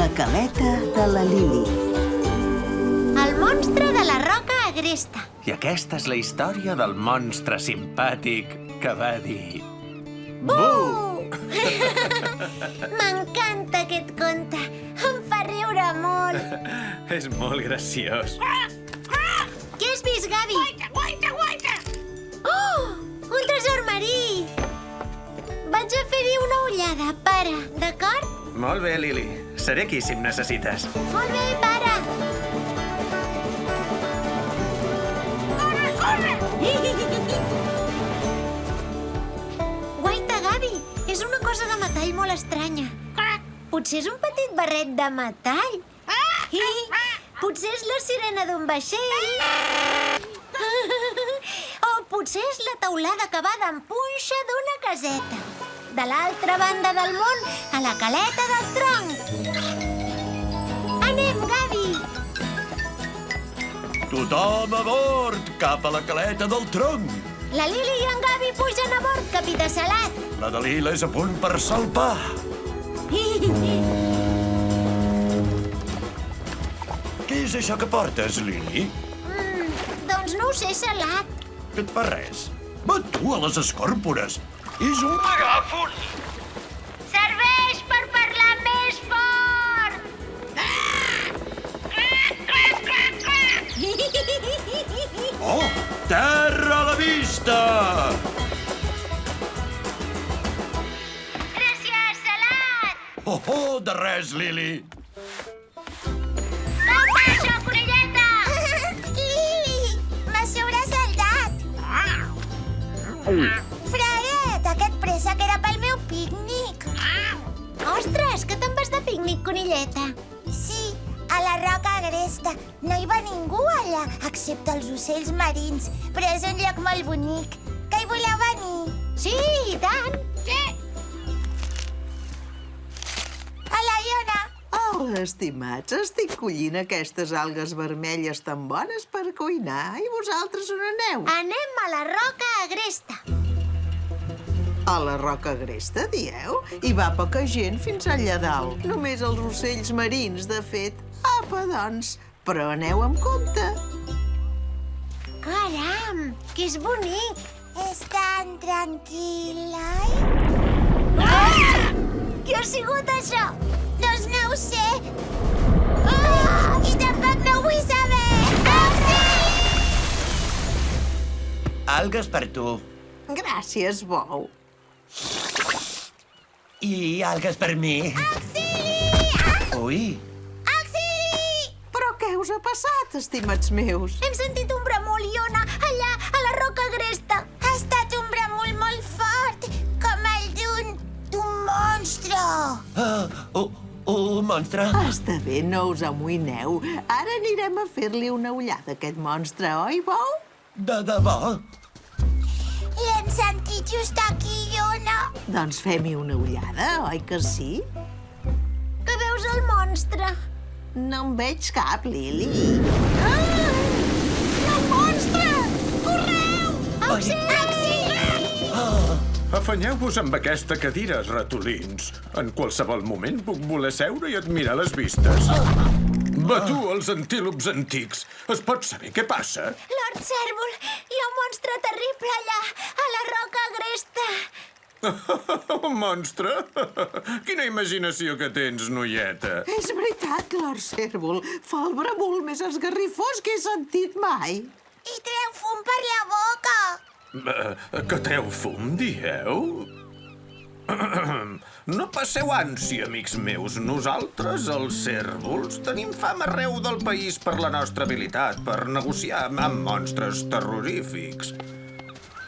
La caleta de la Lili. El monstre de la roca agresta. I aquesta és la història del monstre simpàtic que va dir... Buh! M'encanta aquest conte. Em fa riure molt. És molt graciós. Què has vist, Gavi? Guaita! Oh! Un tresor marí! Vaig a fer-hi una ullada, pare, d'acord? Molt bé, Lili. Seré aquí si em necessites. Molt bé, pare. Corre! Guaita, Gavi, és una cosa de metall molt estranya. Potser és un petit barret de metall. Potser és la sirena d'un vaixell. O potser és la teulada acabada en punxa d'una caseta. De l'altra banda del món, a la caleta del tronc. Anem, Gavi! Tothom a bord, cap a la caleta del tronc. La Lili i en Gavi pugen a bord, capità Salat. La Dalila és a punt per salpar. Què és això que portes, Lili? Doncs no ho sé, Salat. Que et fa res? Va tu a les escòrpores. És un megàfon. Serveix per parlar més fort! Oh, terra a la vista! Gràcies, Salat! De res, Lili. Com va això, conilleta? Lili, m'ha sobresaltat. Fraret, aquest préssec era pel meu pícnic. Ostres, que te'n vas de pícnic, conilleta? Sí, a la roca agresta. No hi va ningú allà, excepte els ocells marins. Però és un lloc molt bonic. Que hi voleu venir? Sí, i tant. Sí. Hola, Iona. Hola, estimats. Estic collint aquestes algues vermelles tan bones per cuinar. I vosaltres on aneu? Anem a la roca agresta. A la roca agresta, dieu? Hi va poca gent fins allà dalt. Només els ocells marins, de fet. Apa, doncs. Però aneu amb compte. Caram, que és bonic. És tan tranquil, oi? Ah! Què ha sigut això? Doncs no ho sé. I tampoc no ho vull saber. Auxili! Algues per tu. Gràcies, bou. I algues per mi. Auxili! Ui. Auxili! Però què us ha passat, estimats meus? Hem sentit un bramul, Iona, allà, a la roca agresta. Ha estat un bramul molt fort, com el d'un monstre. Un monstre. Està bé, no us amoïneu. Ara anirem a fer-li una ullada a aquest monstre, oi, bou? De debò? L'hem sentit just aquí, Iona. Doncs fem-hi una ullada, oi que sí? Que veus el monstre? No en veig cap, Lili. Ah! El monstre! Correu! Auxili! Afanyeu-vos amb aquesta cadira, ratolins. En qualsevol moment puc voler seure i admirar les vistes. Batu els antílops antics. Es pot saber què passa? Lord Cérvol, hi ha un monstre terrible allà, a la roca agresta. Un monstre? Quina imaginació que tens, noieta. És veritat, Lord Cérvol. Fa el bramul més esgarrifós que he sentit mai. I treu fum per la boca. Que treu fum, dieu? No passeu ànsia, amics meus. Nosaltres, els cérvols, tenim fama arreu del país per la nostra habilitat per negociar amb monstres terrorífics.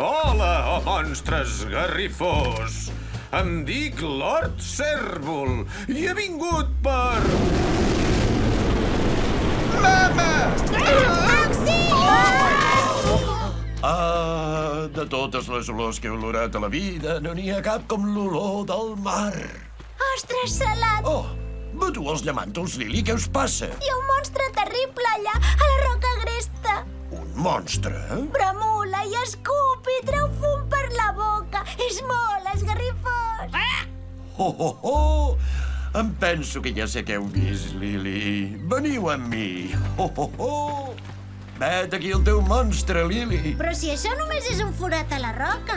Hola, oh monstres garrifós! Em dic Lord Cérvol i he vingut per... Mama! De totes les olors que he olorat a la vida, no n'hi ha cap com l'olor del mar. Ostres, Salat! Oh, Va, tu, els llamàntols, Lili, què us passa? Hi ha un monstre terrible allà, a la roca agresta. Un monstre? Bremula i escup i treu fum per la boca. És molt esgarrifós. Oh! Em penso que ja sé què heu vist, Lili. Veniu amb mi. Oh! Vet aquí el teu monstre, Lili. Però si això només és un forat a la roca.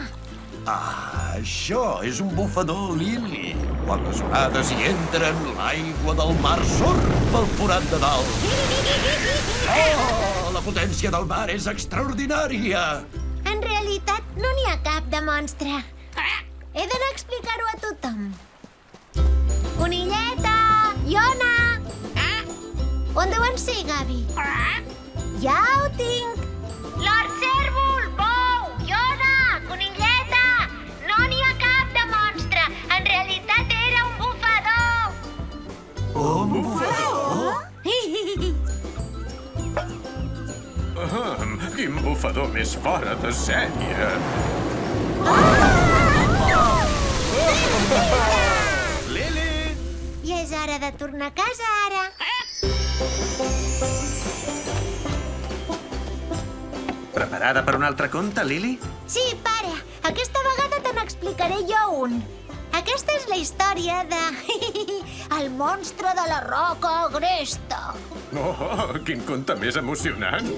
Ah, això és un bufador, Lili. Quan les onades hi entren, l'aigua del mar surt pel forat de dalt. Oh, la potència del mar és extraordinària. En realitat, no n'hi ha cap de monstre. He d'anar a explicar-ho a tothom. Conilleta! Iona! On deuen ser, Gavi? Ja ho tinc! Lord Cèrvol, Bou, Iona, Conilleta! No n'hi ha cap de monstre! En realitat era un bufador! Un bufador? Quin bufador més fora de sèrie! Lili! I és hora de tornar a casa, ara. Preparada per un altre conte, Lili? Sí, pare. Aquesta vegada te n'explicaré jo un. Aquesta és la història de... el monstre de la roca agresta. Oh, quin conte més emocionant!